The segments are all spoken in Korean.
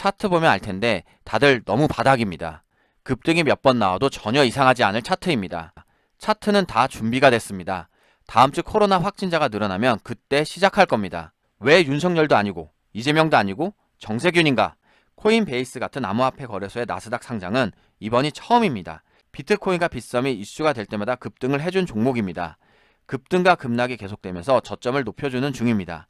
차트 보면 알 텐데 다들 너무 바닥입니다. 급등이 몇 번 나와도 전혀 이상하지 않을 차트입니다. 차트는 다 준비가 됐습니다. 다음 주 코로나 확진자가 늘어나면 그때 시작할 겁니다. 왜 윤석열도 아니고 이재명도 아니고 정세균인가? 코인베이스 같은 암호화폐 거래소의 나스닥 상장은 이번이 처음입니다. 비트코인과 빗썸이 이슈가 될 때마다 급등을 해준 종목입니다. 급등과 급락이 계속되면서 저점을 높여주는 중입니다.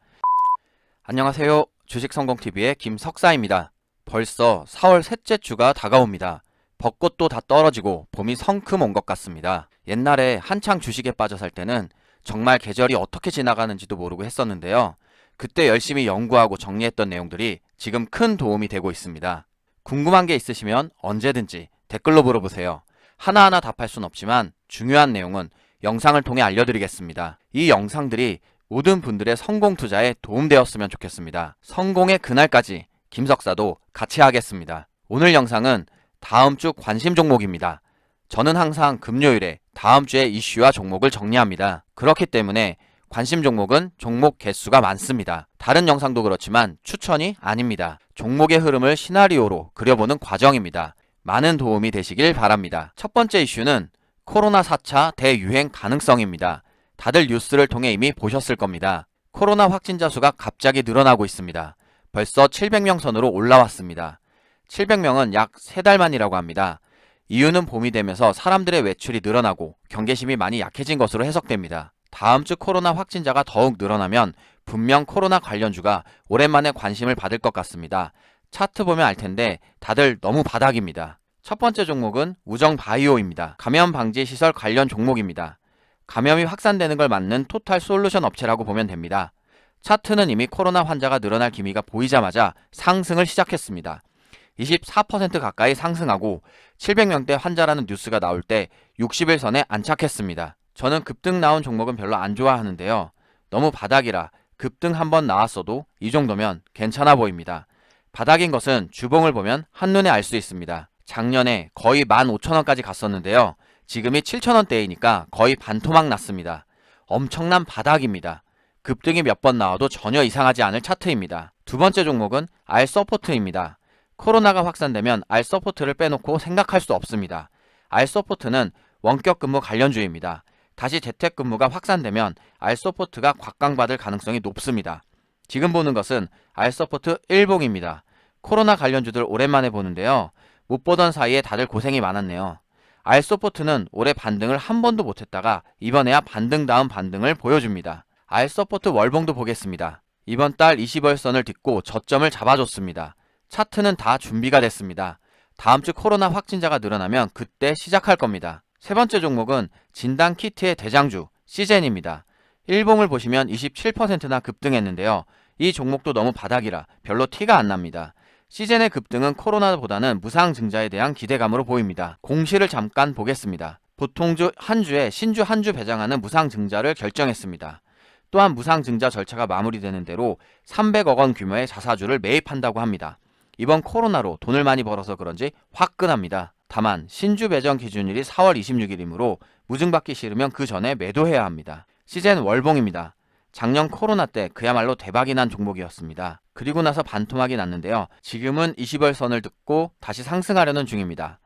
안녕하세요. 주식성공TV의 김석사입니다. 벌써 4월 셋째 주가 다가옵니다. 벚꽃도 다 떨어지고 봄이 성큼 온 것 같습니다. 옛날에 한창 주식에 빠져 살 때는 정말 계절이 어떻게 지나가는지도 모르고 했었는데요. 그때 열심히 연구하고 정리했던 내용들이 지금 큰 도움이 되고 있습니다. 궁금한 게 있으시면 언제든지 댓글로 물어보세요. 하나하나 답할 순 없지만 중요한 내용은 영상을 통해 알려드리겠습니다. 이 영상들이 모든 분들의 성공 투자에 도움되었으면 좋겠습니다. 성공의 그날까지 김석사도 같이 하겠습니다. 오늘 영상은 다음 주 관심 종목입니다. 저는 항상 금요일에 다음 주의 이슈와 종목을 정리합니다. 그렇기 때문에 관심 종목은 종목 개수가 많습니다. 다른 영상도 그렇지만 추천이 아닙니다. 종목의 흐름을 시나리오로 그려보는 과정입니다. 많은 도움이 되시길 바랍니다. 첫 번째 이슈는 코로나 4차 대유행 가능성입니다. 다들 뉴스를 통해 이미 보셨을 겁니다. 코로나 확진자 수가 갑자기 늘어나고 있습니다. 벌써 700명 선으로 올라왔습니다. 700명은 약 3달 만이라고 합니다. 이유는 봄이 되면서 사람들의 외출이 늘어나고 경계심이 많이 약해진 것으로 해석됩니다. 다음 주 코로나 확진자가 더욱 늘어나면 분명 코로나 관련주가 오랜만에 관심을 받을 것 같습니다. 차트 보면 알 텐데 다들 너무 바닥입니다. 첫 번째 종목은 우정바이오입니다. 감염 방지 시설 관련 종목입니다. 감염이 확산되는 걸 막는 토탈 솔루션 업체라고 보면 됩니다. 차트는 이미 코로나 환자가 늘어날 기미가 보이자마자 상승을 시작했습니다. 24% 가까이 상승하고 700명대 환자라는 뉴스가 나올 때 60일선에 안착했습니다. 저는 급등 나온 종목은 별로 안 좋아하는데요. 너무 바닥이라 급등 한번 나왔어도 이 정도면 괜찮아 보입니다. 바닥인 것은 주봉을 보면 한눈에 알 수 있습니다. 작년에 거의 15,000원까지 갔었는데요. 지금이 7,000원대이니까 거의 반토막 났습니다. 엄청난 바닥입니다. 급등이 몇 번 나와도 전혀 이상하지 않을 차트입니다. 두 번째 종목은 알서포트입니다. 코로나가 확산되면 알서포트를 빼놓고 생각할 수 없습니다. 알서포트는 원격 근무 관련주입니다. 다시 재택근무가 확산되면 알서포트가 곽강받을 가능성이 높습니다. 지금 보는 것은 알서포트 일봉입니다. 코로나 관련주들 오랜만에 보는데요. 못 보던 사이에 다들 고생이 많았네요. 알서포트는 올해 반등을 한 번도 못했다가 이번에야 반등 다음 반등을 보여줍니다. 알서포트 월봉도 보겠습니다. 이번 달 20월선을 딛고 저점을 잡아줬습니다. 차트는 다 준비가 됐습니다. 다음 주 코로나 확진자가 늘어나면 그때 시작할 겁니다. 세 번째 종목은 진단키트의 대장주 시젠입니다. 일봉을 보시면 27%나 급등했는데요. 이 종목도 너무 바닥이라 별로 티가 안 납니다. 시젠의 급등은 코로나보다는 무상증자에 대한 기대감으로 보입니다. 공시를 잠깐 보겠습니다. 보통주 한 주에 신주 한 주 배당하는 무상증자를 결정했습니다. 또한 무상증자 절차가 마무리되는 대로 300억 원 규모의 자사주를 매입한다고 합니다. 이번 코로나로 돈을 많이 벌어서 그런지 화끈합니다. 다만 신주 배정 기준일이 4월 26일이므로 무증받기 싫으면 그 전에 매도해야 합니다. 시젠 월봉입니다. 작년 코로나 때 그야말로 대박이 난 종목이었습니다. 그리고 나서 반토막이 났는데요. 지금은 20월선을 듣고 다시 상승하려는 중입니다.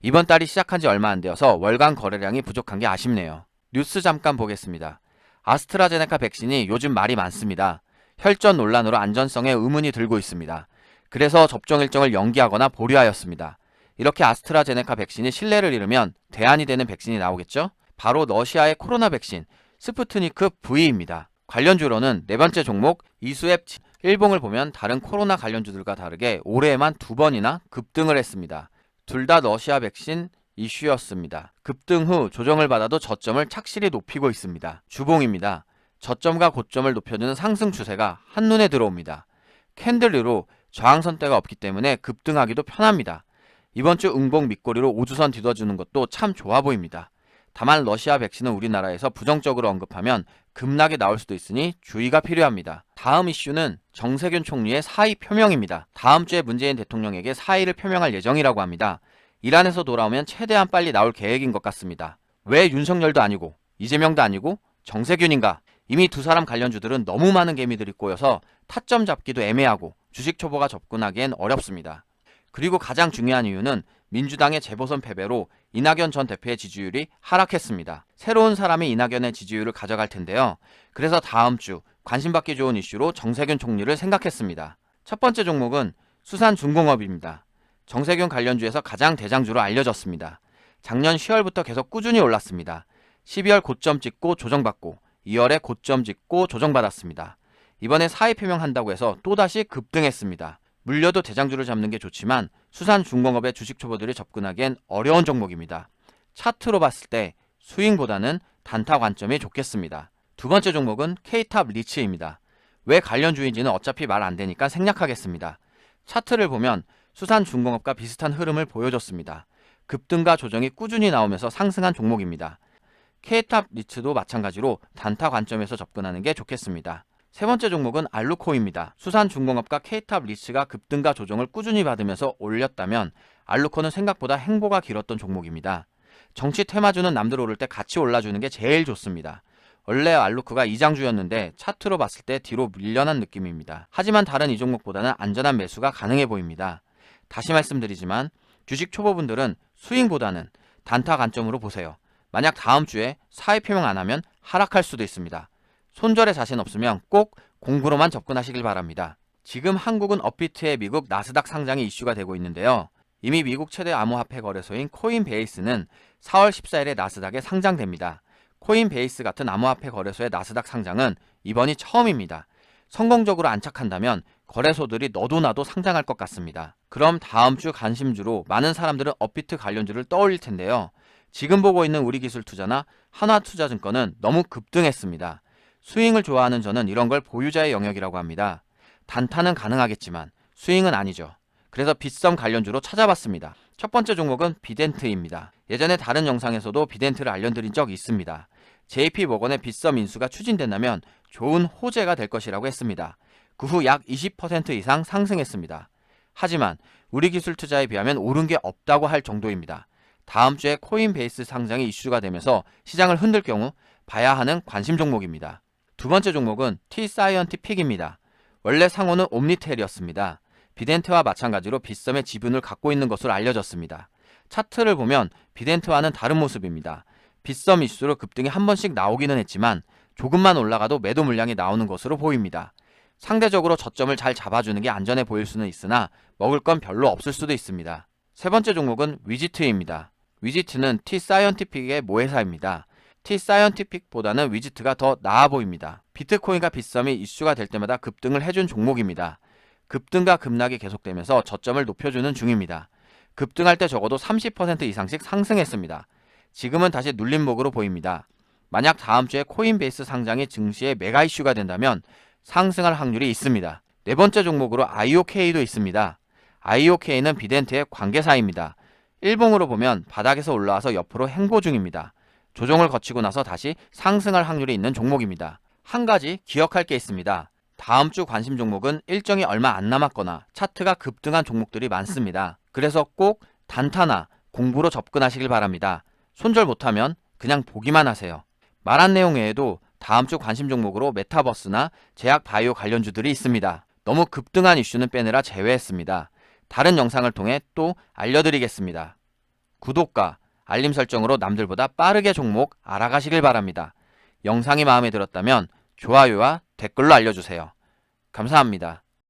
이번 달이 시작한 지 얼마 안 되어서 월간 거래량이 부족한 게 아쉽네요. 뉴스 잠깐 보겠습니다. 아스트라제네카 백신이 요즘 말이 많습니다. 혈전 논란으로 안전성에 의문이 들고 있습니다. 그래서 접종 일정을 연기하거나 보류하였습니다. 이렇게 아스트라제네카 백신이 신뢰를 잃으면 대안이 되는 백신이 나오겠죠? 바로 러시아의 코로나 백신 스푸트니크 V입니다. 관련주로는 네 번째 종목 이수앱 일봉을 보면 다른 코로나 관련주들과 다르게 올해에만 2번이나 급등을 했습니다. 둘 다 러시아 백신 이슈였습니다. 급등 후 조정을 받아도 저점을 착실히 높이고 있습니다. 주봉입니다. 저점과 고점을 높여주는 상승 추세가 한눈에 들어옵니다. 캔들류로 저항선대가 없기 때문에 급등하기도 편합니다. 이번 주 응봉 밑꼬리로 우주선 뒤덮어주는 것도 참 좋아 보입니다. 다만 러시아 백신은 우리나라에서 부정적으로 언급하면 급락이 나올 수도 있으니 주의가 필요합니다. 다음 이슈는 정세균 총리의 사의 표명입니다. 다음 주에 문재인 대통령에게 사의를 표명할 예정이라고 합니다. 이란에서 돌아오면 최대한 빨리 나올 계획인 것 같습니다. 왜 윤석열도 아니고 이재명도 아니고 정세균인가? 이미 두 사람 관련주들은 너무 많은 개미들이 꼬여서 타점 잡기도 애매하고 주식 초보가 접근하기엔 어렵습니다. 그리고 가장 중요한 이유는 민주당의 재보선 패배로 이낙연 전 대표의 지지율이 하락했습니다. 새로운 사람이 이낙연의 지지율을 가져갈 텐데요. 그래서 다음 주 관심받기 좋은 이슈로 정세균 총리를 생각했습니다. 첫 번째 종목은 수산중공업입니다. 정세균 관련주에서 가장 대장주로 알려졌습니다. 작년 10월부터 계속 꾸준히 올랐습니다. 12월 고점 찍고 조정받고 2월에 고점 찍고 조정받았습니다. 이번에 사의 표명한다고 해서 또다시 급등했습니다. 물려도 대장주를 잡는 게 좋지만 수산중공업의 주식 초보들이 접근하기엔 어려운 종목입니다. 차트로 봤을 때 스윙보다는 단타 관점이 좋겠습니다. 두 번째 종목은 K탑 리츠입니다. 왜 관련주인지는 어차피 말 안 되니까 생략하겠습니다. 차트를 보면 수산중공업과 비슷한 흐름을 보여줬습니다. 급등과 조정이 꾸준히 나오면서 상승한 종목입니다. K탑 리츠도 마찬가지로 단타 관점에서 접근하는 게 좋겠습니다. 세 번째 종목은 알루코입니다. 수산중공업과 K탑 리츠가 급등과 조정을 꾸준히 받으면서 올렸다면 알루코는 생각보다 행보가 길었던 종목입니다. 정치 테마주는 남들 오를 때 같이 올라주는 게 제일 좋습니다. 원래 알루코가 이장주였는데 차트로 봤을 때 뒤로 밀려난 느낌입니다. 하지만 다른 이 종목보다는 안전한 매수가 가능해 보입니다. 다시 말씀드리지만 주식 초보분들은 스윙보다는 단타 관점으로 보세요. 만약 다음 주에 사의 표명 안 하면 하락할 수도 있습니다. 손절에 자신 없으면 꼭 공부로만 접근하시길 바랍니다. 지금 한국은 업비트의 미국 나스닥 상장이 이슈가 되고 있는데요. 이미 미국 최대 암호화폐 거래소인 코인베이스는 4월 14일에 나스닥에 상장됩니다. 코인베이스 같은 암호화폐 거래소의 나스닥 상장은 이번이 처음입니다. 성공적으로 안착한다면 거래소들이 너도 나도 상장할 것 같습니다. 그럼 다음 주 관심주로 많은 사람들은 업비트 관련주를 떠올릴 텐데요. 지금 보고 있는 우리기술투자나 한화투자증권은 너무 급등했습니다. 스윙을 좋아하는 저는 이런 걸 보유자의 영역이라고 합니다. 단타는 가능하겠지만 스윙은 아니죠. 그래서 빗썸 관련주로 찾아봤습니다. 첫 번째 종목은 비덴트입니다. 예전에 다른 영상에서도 비덴트를 알려드린 적이 있습니다. JP모건의 빗썸 인수가 추진된다면 좋은 호재가 될 것이라고 했습니다. 그 후 약 20% 이상 상승했습니다. 하지만 우리기술투자에 비하면 오른 게 없다고 할 정도입니다. 다음 주에 코인베이스 상장이 이슈가 되면서 시장을 흔들 경우 봐야 하는 관심 종목입니다. 두 번째 종목은 T사이언티픽입니다. 원래 상호는 옴니텔이었습니다. 비덴트와 마찬가지로 빗썸의 지분을 갖고 있는 것으로 알려졌습니다. 차트를 보면 비덴트와는 다른 모습입니다. 빗썸 이슈로 급등이 한 번씩 나오기는 했지만 조금만 올라가도 매도 물량이 나오는 것으로 보입니다. 상대적으로 저점을 잘 잡아주는 게 안전해 보일 수는 있으나 먹을 건 별로 없을 수도 있습니다. 세 번째 종목은 위지트입니다. 위지트는 T사이언티픽의 모회사입니다. T사이언티픽보다는 위지트가 더 나아 보입니다. 비트코인과 빗썸이 이슈가 될 때마다 급등을 해준 종목입니다. 급등과 급락이 계속되면서 저점을 높여주는 중입니다. 급등할 때 적어도 30% 이상씩 상승했습니다. 지금은 다시 눌림목으로 보입니다. 만약 다음 주에 코인베이스 상장이 증시에 메가 이슈가 된다면 상승할 확률이 있습니다. 네 번째 종목으로 IOK도 있습니다. IOK는 비덴트의 관계사입니다. 일봉으로 보면 바닥에서 올라와서 옆으로 행보 중입니다. 조정을 거치고 나서 다시 상승할 확률이 있는 종목입니다. 한 가지 기억할 게 있습니다. 다음 주 관심 종목은 일정이 얼마 안 남았거나 차트가 급등한 종목들이 많습니다. 그래서 꼭 단타나 공부로 접근하시길 바랍니다. 손절 못하면 그냥 보기만 하세요. 말한 내용 외에도 다음 주 관심 종목으로 메타버스나 제약 바이오 관련주들이 있습니다. 너무 급등한 이슈는 빼느라 제외했습니다. 다른 영상을 통해 또 알려드리겠습니다. 구독과 알림 설정으로 남들보다 빠르게 종목 알아가시길 바랍니다. 영상이 마음에 들었다면 좋아요와 댓글로 알려주세요. 감사합니다.